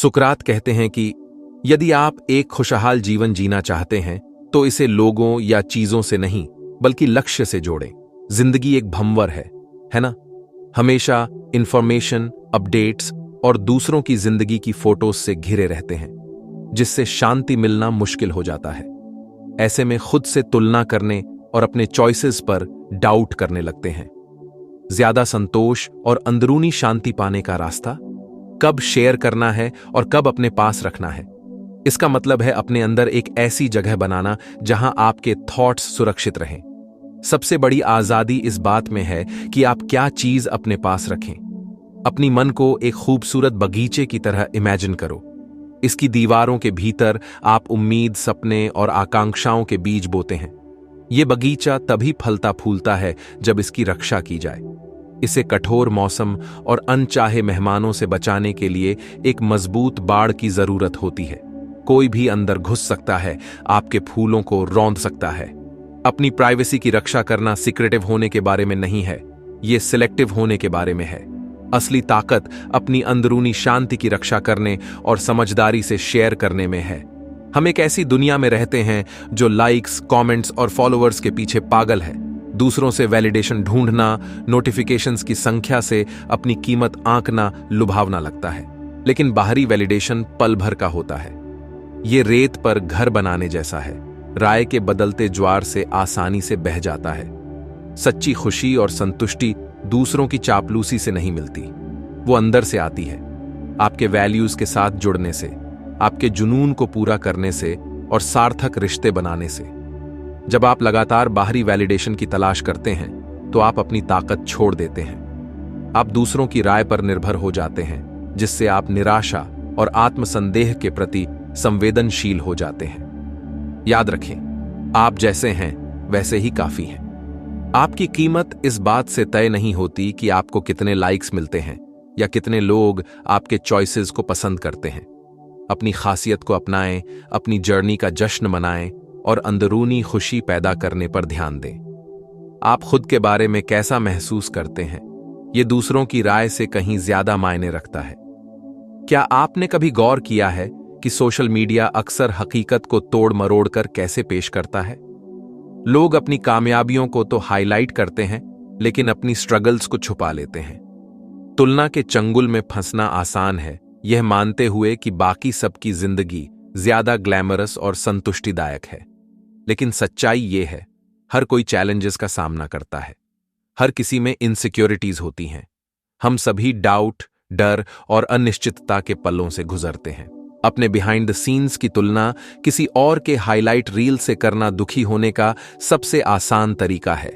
सुकरात कहते हैं कि यदि आप एक खुशहाल जीवन जीना चाहते हैं तो इसे लोगों या चीजों से नहीं बल्कि लक्ष्य से जोड़ें। जिंदगी एक भंवर है ना? हमेशा इंफॉर्मेशन, अपडेट्स और दूसरों की जिंदगी की फोटोज से घिरे रहते हैं, जिससे शांति मिलना मुश्किल हो जाता है। ऐसे में खुद से तुलना करने और अपने चॉइसेस पर डाउट करने लगते हैं। ज्यादा संतोष और अंदरूनी शांति पाने का रास्ता, कब शेयर करना है और कब अपने पास रखना है। इसका मतलब है अपने अंदर एक ऐसी जगह बनाना जहां आपके थॉट्स सुरक्षित रहें। सबसे बड़ी आजादी इस बात में है कि आप क्या चीज अपने पास रखें। अपनी मन को एक खूबसूरत बगीचे की तरह इमेजिन करो। इसकी दीवारों के भीतर आप उम्मीद, सपने और आकांक्षाओं के बीज बोते हैं। यह बगीचा तभी फलता फूलता है जब इसकी रक्षा की जाए। इसे कठोर मौसम और अनचाहे मेहमानों से बचाने के लिए एक मजबूत बाड़ की जरूरत होती है। कोई भी अंदर घुस सकता है, आपके फूलों को रौंद सकता है। अपनी प्राइवेसी की रक्षा करना सीक्रेटिव होने के बारे में नहीं है, यह सिलेक्टिव होने के बारे में है। असली ताकत अपनी अंदरूनी शांति की रक्षा करने और समझदारी से शेयर करने में है। हम एक ऐसी दुनिया में रहते हैं जो लाइक्स, कमेंट्स और फॉलोअर्स के पीछे पागल है। दूसरों से वैलिडेशन ढूंढना, नोटिफिकेशंस की संख्या से अपनी कीमत आंकना लुभावना लगता है, लेकिन बाहरी वैलिडेशन पल भर का होता है। ये रेत पर घर बनाने जैसा है, राय के बदलते ज्वार से आसानी से बह जाता है। सच्ची खुशी और संतुष्टि दूसरों की चापलूसी से नहीं मिलती, वो अंदर से आती है, आपके वैल्यूज के साथ जुड़ने से, आपके जुनून को पूरा करने से और सार्थक रिश्ते बनाने से। जब आप लगातार बाहरी वैलिडेशन की तलाश करते हैं तो आप अपनी ताकत छोड़ देते हैं। आप दूसरों की राय पर निर्भर हो जाते हैं, जिससे आप निराशा और आत्मसंदेह के प्रति संवेदनशील हो जाते हैं। याद रखें, आप जैसे हैं वैसे ही काफी हैं। आपकी कीमत इस बात से तय नहीं होती कि आपको कितने लाइक्स मिलते हैं या कितने लोग आपके चॉइसेस को पसंद करते हैं। अपनी खासियत को अपनाएं, अपनी जर्नी का जश्न मनाएं और अंदरूनी खुशी पैदा करने पर ध्यान दें। आप खुद के बारे में कैसा महसूस करते हैं, यह दूसरों की राय से कहीं ज्यादा मायने रखता है। क्या आपने कभी गौर किया है कि सोशल मीडिया अक्सर हकीकत को तोड़ मरोड़ कर कैसे पेश करता है? लोग अपनी कामयाबियों को तो हाईलाइट करते हैं, लेकिन अपनी स्ट्रगल्स को छुपा लेते हैं। तुलना के चंगुल में फंसना आसान है, यह मानते हुए कि बाकी सबकी जिंदगी ज्यादा ग्लैमरस और संतुष्टिदायक है। लेकिन सच्चाई यह है, हर कोई चैलेंजेस का सामना करता है। हर किसी में इनसिक्योरिटीज होती हैं। हम सभी डाउट, डर और अनिश्चितता के पलों से गुजरते हैं। अपने बिहाइंड द सीन्स की तुलना किसी और के हाईलाइट रील से करना दुखी होने का सबसे आसान तरीका है।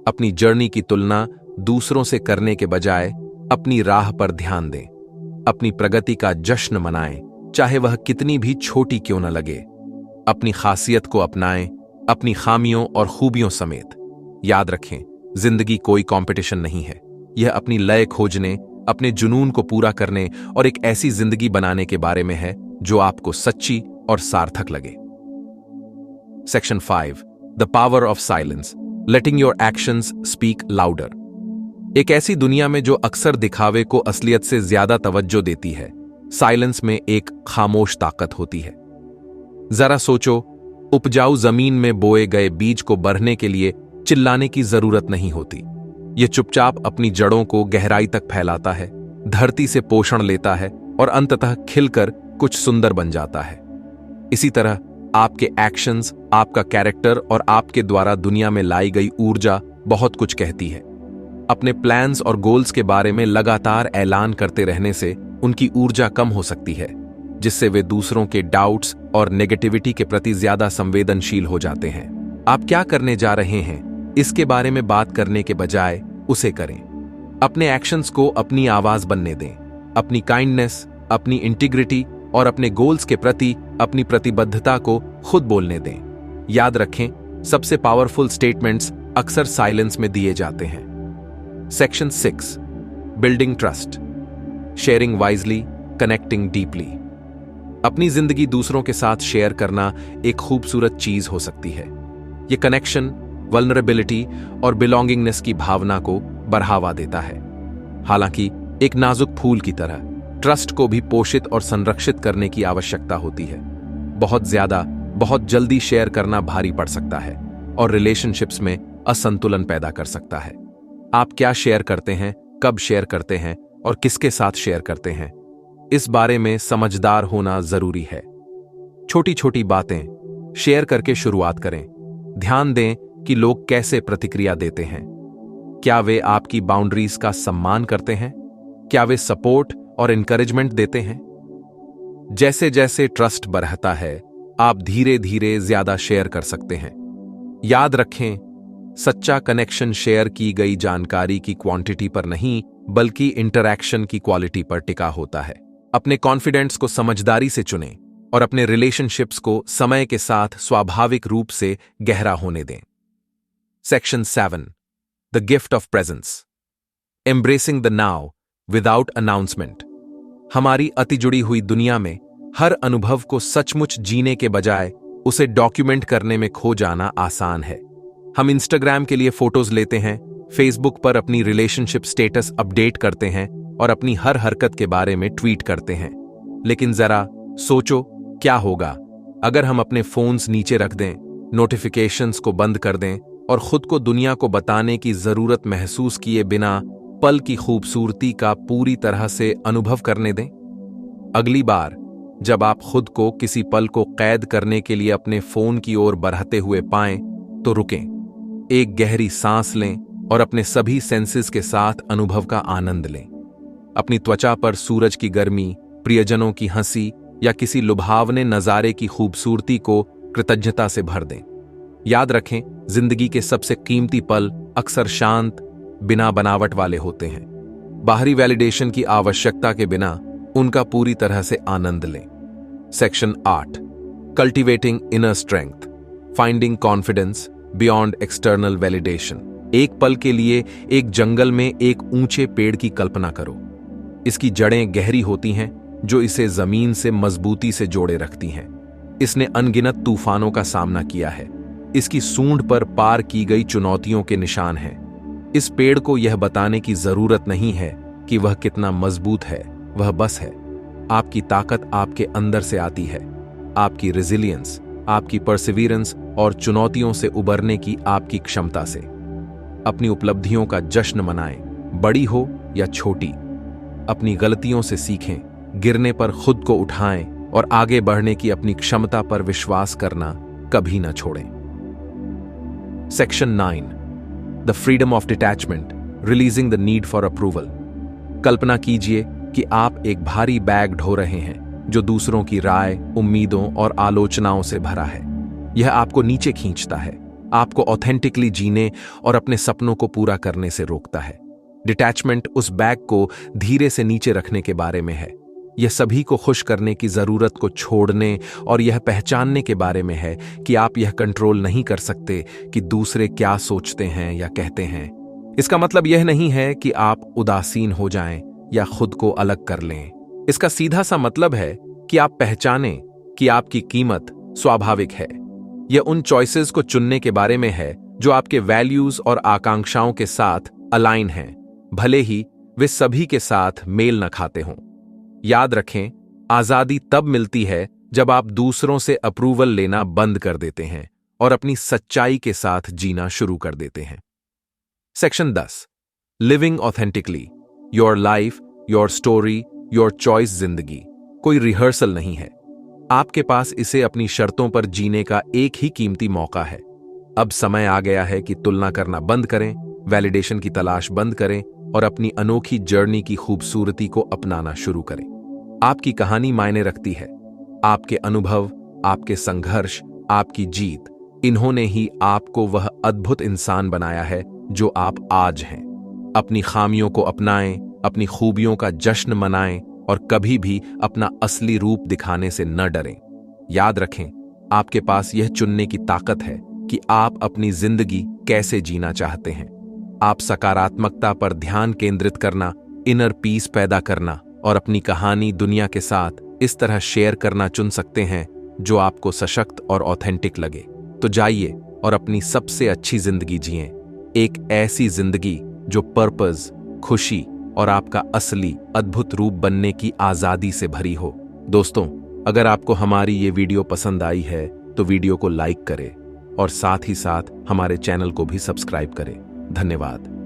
अपनी जर्नी की तुलना दूसरों से करने के बजाय अपनी राह पर ध्यान दें। अपनी प्रगति का जश्न मनाएं, चाहे वह कितनी भी छोटी क्यों न लगे। अपनी खासियत को अपनाएं, अपनी खामियों और खूबियों समेत। याद रखें, जिंदगी कोई कंपटीशन नहीं है, यह अपनी लय खोजने, अपने जुनून को पूरा करने और एक ऐसी जिंदगी बनाने के बारे में है जो आपको सच्ची और सार्थक लगे। Section 5, the power of silence, letting your actions speak louder. एक ऐसी दुनिया में जो अक्सर दिखावे को असलियत से ज्यादा तवज्जो देती है, साइलेंस में एक खामोश ताकत होती है। जरा सोचो, उपजाऊ जमीन में बोए गए बीज को बढ़ने के लिए चिल्लाने की जरूरत नहीं होती। यह चुपचाप अपनी जड़ों को गहराई तक फैलाता है, धरती से पोषण लेता है और अंततः खिलकर कुछ सुंदर बन जाता है। इसी तरह आपके एक्शंस, आपका कैरेक्टर और आपके द्वारा दुनिया में लाई गई ऊर्जा बहुत कुछ कहती है। अपने प्लान्स और गोल्स के बारे में लगातार ऐलान करते रहने से उनकी ऊर्जा कम हो सकती है, जिससे वे दूसरों के डाउट्स और नेगेटिविटी के प्रति ज्यादा संवेदनशील हो जाते हैं। आप क्या करने जा रहे हैं, इसके बारे में बात करने के बजाय उसे करें। अपने एक्शंस को अपनी आवाज बनने दें। अपनी काइंडनेस, अपनी इंटीग्रिटी और अपने गोल्स के प्रति अपनी प्रतिबद्धता को खुद बोलने दें। याद रखें, सबसे पावरफुल स्टेटमेंट्स अक्सर साइलेंस में दिए जाते हैं। Section 6, building trust, sharing wisely, connecting deeply. अपनी जिंदगी दूसरों के साथ शेयर करना एक खूबसूरत चीज हो सकती है। यह कनेक्शन, वल्नरेबिलिटी और बिलोंगिंगनेस की भावना को बढ़ावा देता है। हालांकि एक नाजुक फूल की तरह, ट्रस्ट को भी पोषित और संरक्षित करने की आवश्यकता होती है। बहुत ज्यादा, बहुत जल्दी शेयर करना भारी पड़ सकता है और रिलेशनशिप्स में असंतुलन पैदा कर सकता है। आप क्या शेयर करते हैं, कब शेयर करते हैं और किसके साथ शेयर करते हैं, इस बारे में समझदार होना जरूरी है। छोटी छोटी बातें शेयर करके शुरुआत करें। ध्यान दें कि लोग कैसे प्रतिक्रिया देते हैं। क्या वे आपकी बाउंड्रीज का सम्मान करते हैं? क्या वे सपोर्ट और इंकरेजमेंट देते हैं? जैसे जैसे ट्रस्ट बढ़ता है, आप धीरे धीरे ज्यादा शेयर कर सकते हैं। याद रखें, सच्चा कनेक्शन शेयर की गई जानकारी की क्वांटिटी पर नहीं, बल्कि इंटरैक्शन की क्वालिटी पर टिका होता है। अपने कॉन्फिडेंस को समझदारी से चुनें और अपने रिलेशनशिप्स को समय के साथ स्वाभाविक रूप से गहरा होने दें। Section 7, the gift of presence, embracing the now without announcement. हमारी अति जुड़ी हुई दुनिया में हर अनुभव को सचमुच जीने के बजाय उसे डॉक्यूमेंट करने में खो जाना आसान है। हम इंस्टाग्राम के लिए फोटोज लेते हैं, फेसबुक पर अपनी रिलेशनशिप स्टेटस अपडेट करते हैं और अपनी हर हरकत के बारे में ट्वीट करते हैं। लेकिन जरा सोचो, क्या होगा अगर हम अपने फोन्स नीचे रख दें, नोटिफिकेशंस को बंद कर दें और खुद को दुनिया को बताने की जरूरत महसूस किए बिना पल की खूबसूरती का पूरी तरह से अनुभव करने दें? अगली बार जब आप खुद को किसी पल को कैद करने के लिए अपने फोन की ओर बढ़ते हुए पाएं, तो रुकें, एक गहरी सांस लें और अपने सभी सेंसेस के साथ अनुभव का आनंद लें। अपनी त्वचा पर सूरज की गर्मी, प्रियजनों की हंसी या किसी लुभावने नजारे की खूबसूरती को कृतज्ञता से भर दें। याद रखें, जिंदगी के सबसे कीमती पल अक्सर शांत, बिना बनावट वाले होते हैं। बाहरी वैलिडेशन की आवश्यकता के बिना उनका पूरी तरह से आनंद लें। Section 8, cultivating inner strength, finding confidence beyond external validation. एक पल के लिए एक जंगल में एक ऊंचे पेड़ की कल्पना करो। इसकी जड़ें गहरी होती हैं जो इसे जमीन से मजबूती से जोड़े रखती हैं। इसने अनगिनत तूफानों का सामना किया है। इसकी सूंड पर पार की गई चुनौतियों के निशान हैं। इस पेड़ को यह बताने की जरूरत नहीं है कि वह कितना मजबूत है, वह बस है। आपकी ताकत आपके अंदर से आती है। आपकी रेजिलियंस, आपकी परसिवियरेंस और चुनौतियों से उबरने की आपकी क्षमता से। अपनी उपलब्धियों का जश्न मनाएं, बड़ी हो या छोटी। अपनी गलतियों से सीखें, गिरने पर खुद को उठाएं और आगे बढ़ने की अपनी क्षमता पर विश्वास करना कभी न छोड़ें। Section 9, the freedom of detachment, releasing the need for approval. कल्पना कीजिए कि आप एक भारी बैग ढो रहे हैं जो दूसरों की राय, उम्मीदों और आलोचनाओं से भरा है। यह आपको नीचे खींचता है, आपको ऑथेंटिकली जीने और अपने सपनों को पूरा करने से रोकता है। डिटैचमेंट उस बैग को धीरे से नीचे रखने के बारे में है। यह सभी को खुश करने की जरूरत को छोड़ने और यह पहचानने के बारे में है कि आप यह कंट्रोल नहीं कर सकते कि दूसरे क्या सोचते हैं या कहते हैं। इसका मतलब यह नहीं है कि आप उदासीन हो जाएं या खुद को अलग कर लें। इसका सीधा सा मतलब है कि आप पहचानें कि आपकी कीमत स्वाभाविक है। यह उन चॉइसेस को चुनने के बारे में है जो आपके वैल्यूज और आकांक्षाओं के साथ अलाइन हैं, भले ही वे सभी के साथ मेल न खाते हों। याद रखें, आजादी तब मिलती है जब आप दूसरों से अप्रूवल लेना बंद कर देते हैं और अपनी सच्चाई के साथ जीना शुरू कर देते हैं। Section 10, living authentically, your life, your story, your choice. जिंदगी कोई रिहर्सल नहीं है। आपके पास इसे अपनी शर्तों पर जीने का एक ही कीमती मौका है। अब समय आ गया है कि तुलना करना बंद करें, वैलिडेशन की तलाश बंद करें और अपनी अनोखी जर्नी की खूबसूरती को अपनाना शुरू करें। आपकी कहानी मायने रखती है। आपके अनुभव, आपके संघर्ष, आपकी जीत, इन्होंने ही आपको वह अद्भुत इंसान बनाया है जो आप आज हैं। अपनी खामियों को अपनाएं, अपनी खूबियों का जश्न मनाएं और कभी भी अपना असली रूप दिखाने से न डरें। याद रखें, आपके पास यह चुनने की ताकत है कि आप अपनी जिंदगी कैसे जीना चाहते हैं। आप सकारात्मकता पर ध्यान केंद्रित करना, इनर पीस पैदा करना और अपनी कहानी दुनिया के साथ इस तरह शेयर करना चुन सकते हैं जो आपको सशक्त और ऑथेंटिक लगे। तो जाइए और अपनी सबसे अच्छी जिंदगी जिएं, एक ऐसी जिंदगी जो पर्पस, खुशी और आपका असली अद्भुत रूप बनने की आजादी से भरी हो। दोस्तों, अगर आपको हमारी ये वीडियो पसंद आई है तो वीडियो को लाइक करें और साथ ही साथ हमारे चैनल को भी सब्सक्राइब करें। धन्यवाद।